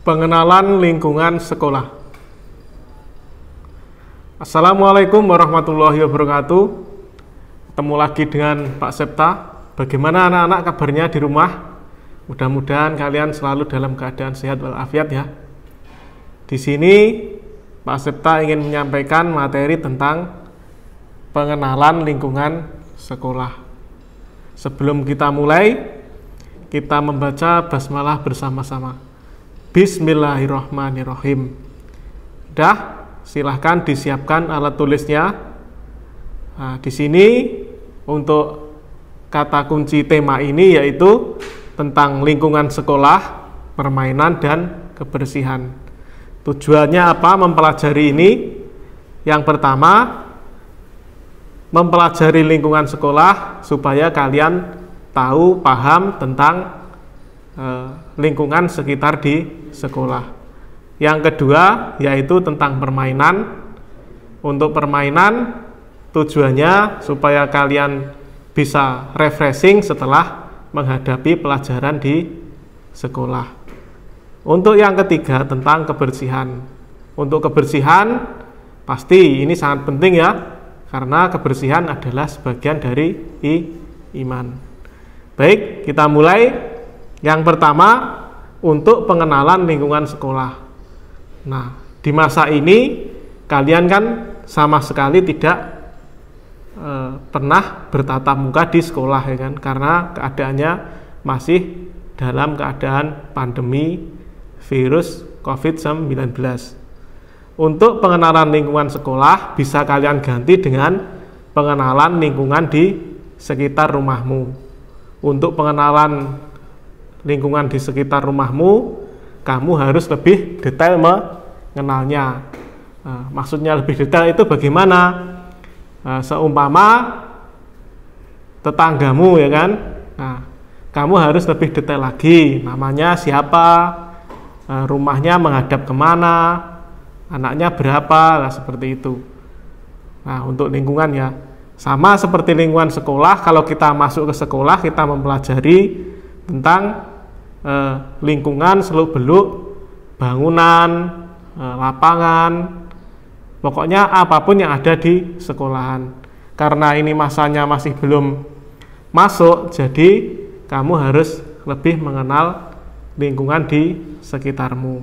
Pengenalan lingkungan sekolah. Assalamualaikum warahmatullahi wabarakatuh. Ketemu lagi dengan Pak Septa. Bagaimana anak-anak kabarnya di rumah? Mudah-mudahan kalian selalu dalam keadaan sehat walafiat ya. Di sini Pak Septa ingin menyampaikan materi tentang pengenalan lingkungan sekolah. Sebelum kita mulai, kita membaca basmalah bersama-sama. Bismillahirrahmanirrahim. Dah, silahkan disiapkan alat tulisnya. Nah, di sini untuk kata kunci tema ini yaitu tentang lingkungan sekolah, permainan dan kebersihan. Tujuannya apa mempelajari ini? Yang pertama, mempelajari lingkungan sekolah supaya kalian tahu, paham tentang lingkungan sekitar di sekolah. Yang kedua yaitu tentang permainan. Untuk permainan tujuannya supaya kalian bisa refreshing setelah menghadapi pelajaran di sekolah. Untuk yang ketiga tentang kebersihan. Untuk kebersihan pasti ini sangat penting ya, karena kebersihan adalah sebagian dari iman. Baik, kita mulai. Yang pertama, untuk pengenalan lingkungan sekolah. Nah, di masa ini kalian kan sama sekali tidak pernah bertatap muka di sekolah ya kan, karena keadaannya masih dalam keadaan pandemi virus COVID-19. Untuk pengenalan lingkungan sekolah bisa kalian ganti dengan pengenalan lingkungan di sekitar rumahmu. Untuk pengenalan lingkungan di sekitar rumahmu, kamu harus lebih detail mengenalnya. Maksudnya lebih detail itu bagaimana? Seumpama tetanggamu ya kan, kamu harus lebih detail lagi. Namanya siapa, rumahnya menghadap kemana, anaknya berapa, seperti itu. Nah, untuk lingkungan ya, sama seperti lingkungan sekolah. Kalau kita masuk ke sekolah, kita mempelajari tentang lingkungan seluk-beluk, bangunan, lapangan, pokoknya apapun yang ada di sekolahan. Karena ini masanya masih belum masuk, jadi kamu harus lebih mengenal lingkungan di sekitarmu.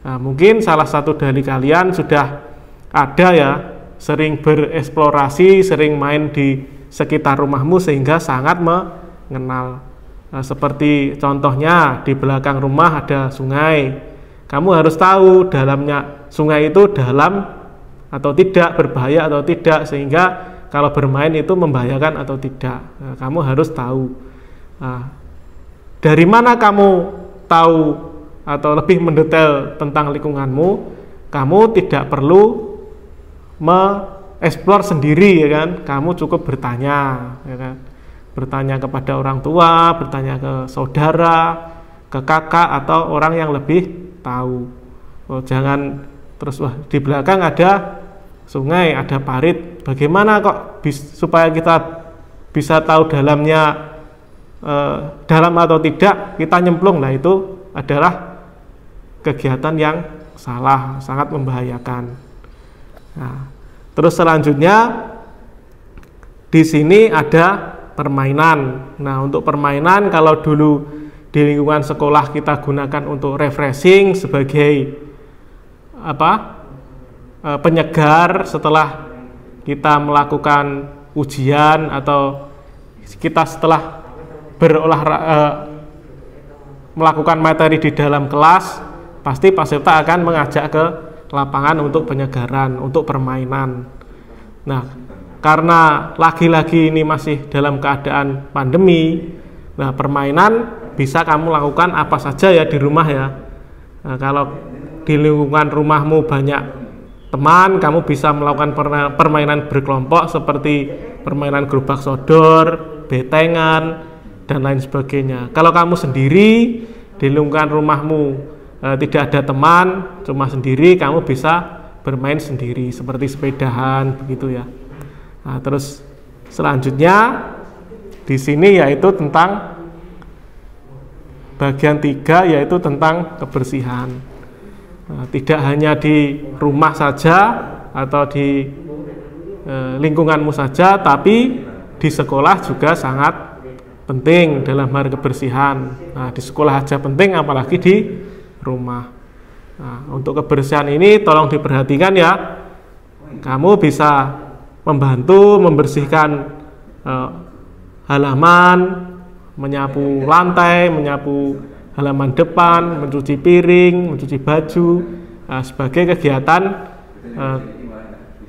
Nah, mungkin salah satu dari kalian sudah ada ya, sering bereksplorasi, sering main di sekitar rumahmu sehingga sangat mengenal. Seperti contohnya di belakang rumah ada sungai. Kamu harus tahu dalamnya sungai itu dalam atau tidak, berbahaya atau tidak, sehingga kalau bermain itu membahayakan atau tidak. Nah, kamu harus tahu. Nah, dari mana kamu tahu atau lebih mendetail tentang lingkunganmu? Kamu tidak perlu mengeksplor sendiri ya kan. Kamu cukup bertanya ya kan. Bertanya kepada orang tua, bertanya ke saudara, ke kakak atau orang yang lebih tahu. Jangan terus di belakang ada sungai, ada parit. Bagaimana kok supaya kita bisa tahu dalamnya dalam atau tidak, kita nyemplung. Nah, itu adalah kegiatan yang salah, sangat membahayakan. Nah, terus selanjutnya di sini ada permainan. Nah, untuk permainan kalau dulu di lingkungan sekolah kita gunakan untuk refreshing sebagai penyegar setelah kita melakukan ujian atau kita setelah melakukan materi di dalam kelas, pasti Pak Septa akan mengajak ke lapangan untuk penyegaran, untuk permainan. Nah, karena lagi-lagi ini masih dalam keadaan pandemi, nah permainan bisa kamu lakukan apa saja ya di rumah ya. Nah, kalau di lingkungan rumahmu banyak teman, kamu bisa melakukan permainan berkelompok seperti permainan gerobak sodor, betengan, dan lain sebagainya. Kalau kamu sendiri di lingkungan rumahmu tidak ada teman, cuma sendiri, kamu bisa bermain sendiri seperti sepedahan begitu ya. Nah, terus selanjutnya di sini yaitu tentang bagian 3, yaitu tentang kebersihan. Tidak hanya di rumah saja atau di lingkunganmu saja, tapi di sekolah juga sangat penting dalam hal kebersihan. Nah, di sekolah aja penting, apalagi di rumah. Nah, untuk kebersihan ini tolong diperhatikan ya. Kamu bisa membantu membersihkan halaman, menyapu lantai, menyapu halaman depan, mencuci piring, mencuci baju, sebagai kegiatan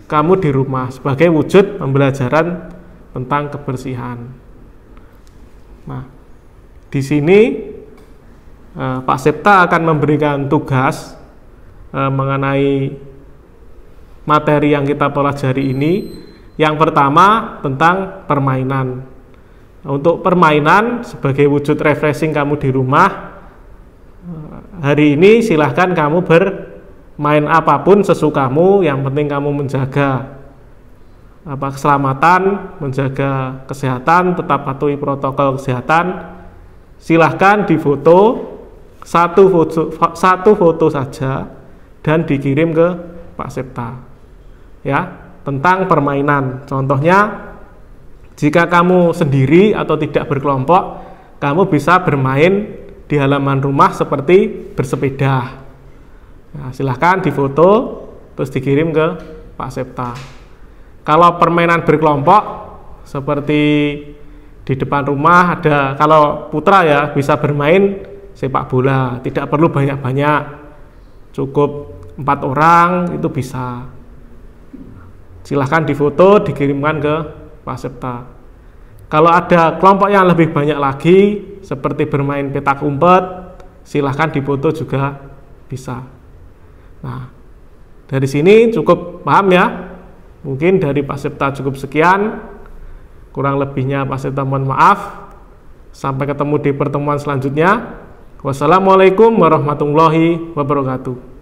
kamu di rumah, sebagai wujud pembelajaran tentang kebersihan. Nah, di sini Pak Septa akan memberikan tugas mengenai materi yang kita pelajari ini. Yang pertama tentang permainan. Untuk permainan sebagai wujud refreshing kamu di rumah, hari ini silahkan kamu bermain apapun sesukamu, yang penting kamu menjaga keselamatan, menjaga kesehatan, tetap patuhi protokol kesehatan. Silahkan difoto satu foto saja dan dikirim ke Pak Septa ya, tentang permainan. Contohnya, jika kamu sendiri atau tidak berkelompok, kamu bisa bermain di halaman rumah seperti bersepeda. Nah, silahkan difoto terus dikirim ke Pak Septa. Kalau permainan berkelompok seperti di depan rumah ada, kalau putra ya bisa bermain sepak bola, tidak perlu banyak-banyak, cukup 4 orang itu bisa. Silahkan difoto, dikirimkan ke Pak Septa. Kalau ada kelompok yang lebih banyak lagi seperti bermain petak umpet, silahkan difoto juga bisa. Nah, dari sini cukup paham ya. Mungkin dari Pak Septa cukup sekian. Kurang lebihnya Pak Septa mohon maaf. Sampai ketemu di pertemuan selanjutnya. Wassalamualaikum warahmatullahi wabarakatuh.